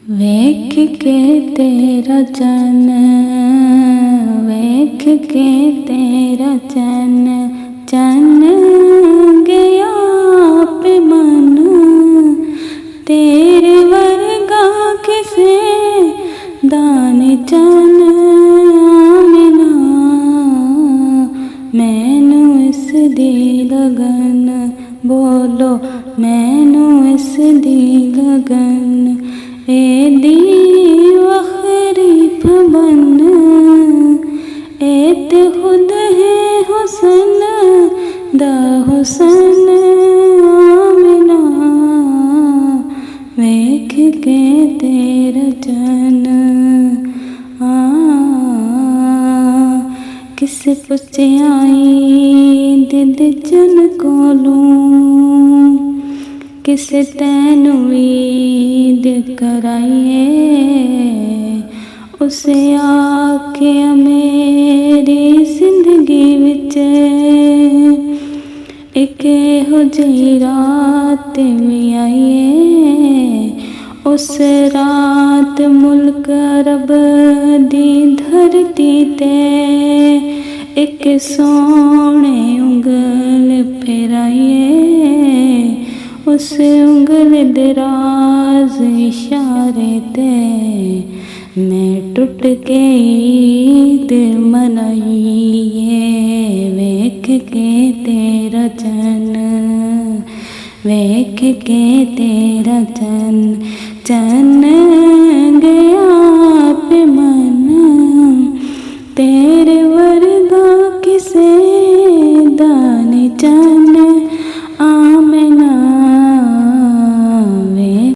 वेख के तेरा चन, वेख के तेरा चन, चन गया पे मन, तेरे वर्गा किसे दाने चन आमिना, मैनू इस दी लगन, बोलो मैनू इस दी लगन, एदी वखरी फबन, ए ते खुद है हुसन दा हुसन आमिना, वेख के तेरा चन। किस पुछयाई दिद चन कोलूं, किस तैनू ईद कराइए, उसे आखे मेरी जिंदगी विच एक हो जी रात भी आईए, उस रात मुल्क अरब दी धरती ते एक सोने उंगल फिराइए, उस उंगल दराज इशारे ते मैं टुट के ईद मनाइए, वेख के तेरा चन, वेख के तेरा चन, चन गया पे मन, तेरे वर्गा किसे दाने चन।